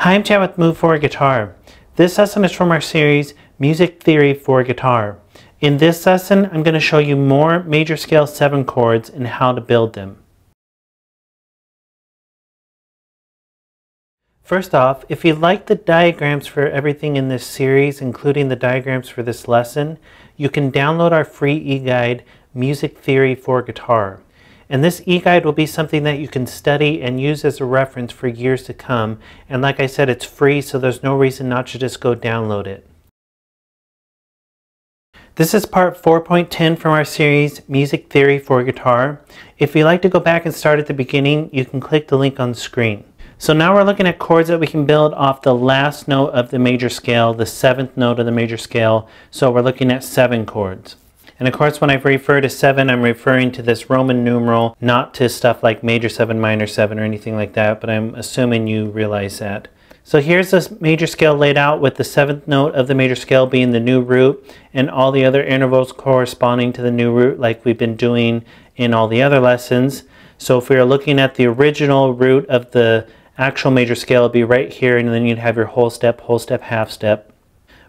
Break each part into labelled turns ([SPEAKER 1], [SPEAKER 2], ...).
[SPEAKER 1] Hi, I'm Chad with Move for Guitar. This lesson is from our series, Music Theory for Guitar. In this lesson, I'm going to show you more major scale 7 chords and how to build them. First off, if you like the diagrams for everything in this series, including the diagrams for this lesson, you can download our free e-guide, Music Theory for Guitar. And this e-guide will be something that you can study and use as a reference for years to come. And like I said, it's free, so there's no reason not to just go download it. This is part 4.10 from our series, Music Theory for Guitar. If you'd like to go back and start at the beginning, you can click the link on the screen. So now we're looking at chords that we can build off the last note of the major scale, the 7th note of the major scale. So we're looking at 7 chords. And of course, when I refer to 7, I'm referring to this Roman numeral, not to stuff like major 7, minor 7, or anything like that, but I'm assuming you realize that. So here's this major scale laid out with the 7th note of the major scale being the new root and all the other intervals corresponding to the new root like we've been doing in all the other lessons. So if we are looking at the original root of the actual major scale, it'd be right here, and then you'd have your whole step, half step.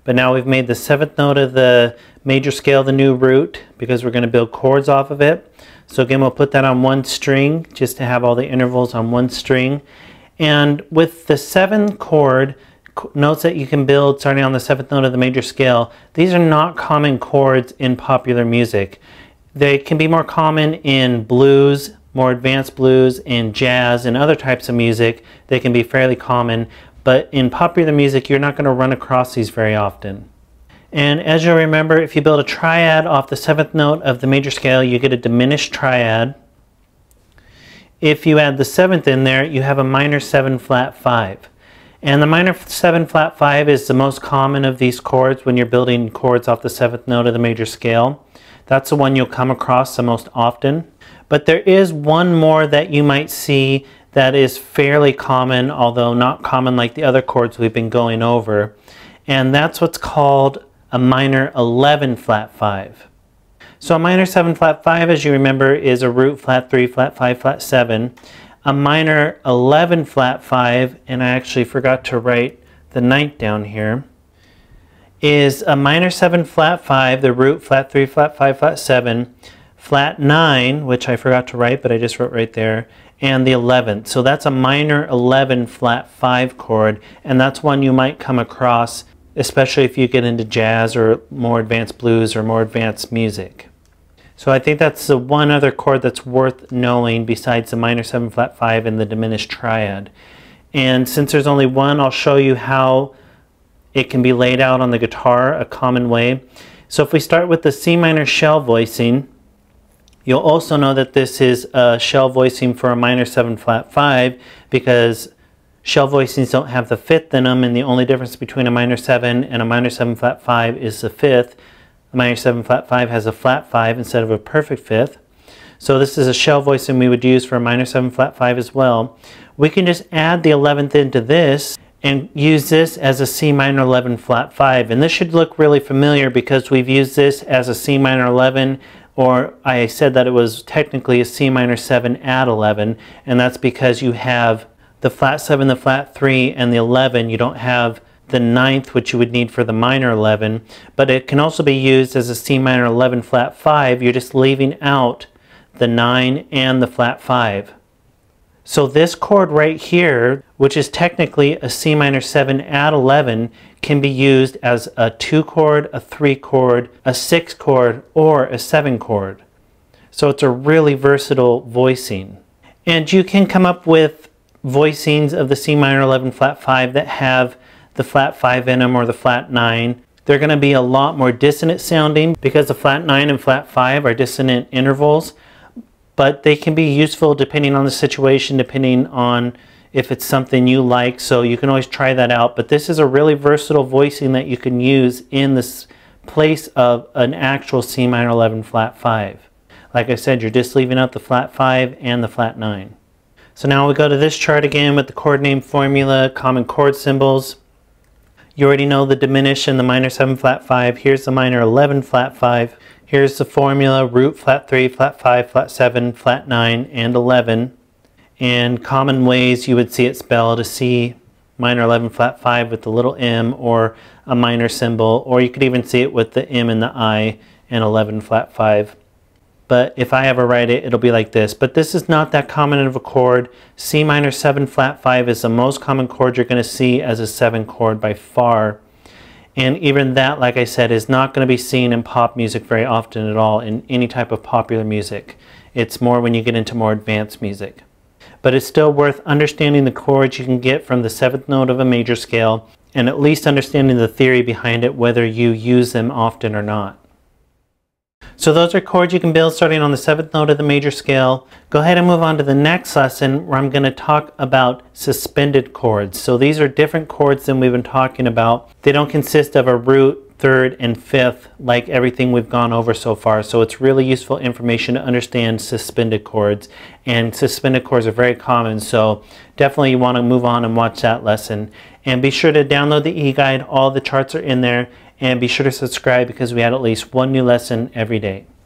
[SPEAKER 1] But now we've made the 7th note of the major scale the new root because we're going to build chords off of it. So again, we'll put that on one string just to have all the intervals on one string. And with the 7 chord notes that you can build starting on the 7th note of the major scale, these are not common chords in popular music. They can be more common in blues, more advanced blues, in jazz, and other types of music. They can be fairly common. But in popular music, you're not going to run across these very often. And as you'll remember, if you build a triad off the 7th note of the major scale, you get a diminished triad. If you add the 7th in there, you have a minor 7 flat 5. And the minor 7 flat 5 is the most common of these chords when you're building chords off the 7th note of the major scale. That's the one you'll come across the most often. But there is one more that you might see that is fairly common, although not common like the other chords we've been going over. And that's what's called a minor 11 flat 5. So a minor 7 flat 5, as you remember, is a root flat 3, flat 5, flat 7. A minor 11 flat 5, and I actually forgot to write the 9th down here, is a minor 7 flat 5, the root flat 3, flat 5, flat 7, flat 9, which I forgot to write, but I just wrote right there, and the 11th. So that's a minor 11 flat 5 chord, and that's one you might come across, especially if you get into jazz or more advanced blues or more advanced music. So I think that's the one other chord that's worth knowing besides the minor 7 flat 5 and the diminished triad. And since there's only one, I'll show you how it can be laid out on the guitar, a common way. So if we start with the C minor shell voicing, you'll also know that this is a shell voicing for a minor 7 flat 5 because shell voicings don't have the 5th in them, and the only difference between a minor 7 and a minor 7 flat 5 is the 5th. A minor 7 flat 5 has a flat 5 instead of a perfect 5th. So this is a shell voicing we would use for a minor 7 flat 5 as well. We can just add the 11th into this and use this as a C minor 11 flat 5. And this should look really familiar because we've used this as a C minor 11, or I said that it was technically a C minor 7 add 11, and that's because you have the flat 7, the flat 3, and the 11. You don't have the 9th, which you would need for the minor 11, but it can also be used as a C minor 11 flat 5. You're just leaving out the 9 and the flat 5. So this chord right here, which is technically a C minor 7 add 11, can be used as a 2 chord, a 3 chord, a 6 chord, or a 7 chord. So it's a really versatile voicing. And you can come up with voicings of the C minor 11 flat 5 that have the flat 5 in them or the flat 9. They're going to be a lot more dissonant sounding because the flat 9 and flat 5 are dissonant intervals. But they can be useful depending on the situation, depending on if it's something you like, so you can always try that out. But this is a really versatile voicing that you can use in this place of an actual C minor 11 flat 5. Like I said, you're just leaving out the flat 5 and the flat 9. So now we go to this chart again with the chord name formula, common chord symbols. You already know the diminished and the minor 7 flat 5. Here's the minor 11 flat 5. Here's the formula, root flat 3, flat 5, flat 7, flat 9, and 11. And common ways you would see it spelled, a C minor 11 flat 5 with the little M or a minor symbol, or you could even see it with the M and the I and 11 flat 5. But if I ever write it, it'll be like this. But this is not that common of a chord. C minor 7 flat 5 is the most common chord you're going to see as a 7 chord by far. And even that, like I said, is not going to be seen in pop music very often at all, in any type of popular music. It's more when you get into more advanced music. But it's still worth understanding the chords you can get from the 7th note of a major scale, and at least understanding the theory behind it, whether you use them often or not. So those are chords you can build starting on the 7th note of the major scale. Go ahead and move on to the next lesson, where I'm going to talk about suspended chords. So these are different chords than we've been talking about. They don't consist of a root, 3rd, and 5th like everything we've gone over so far. So it's really useful information to understand suspended chords. And suspended chords are very common, so definitely you want to move on and watch that lesson. And be sure to download the eGuide. All the charts are in there. And be sure to subscribe because we add at least one new lesson every day.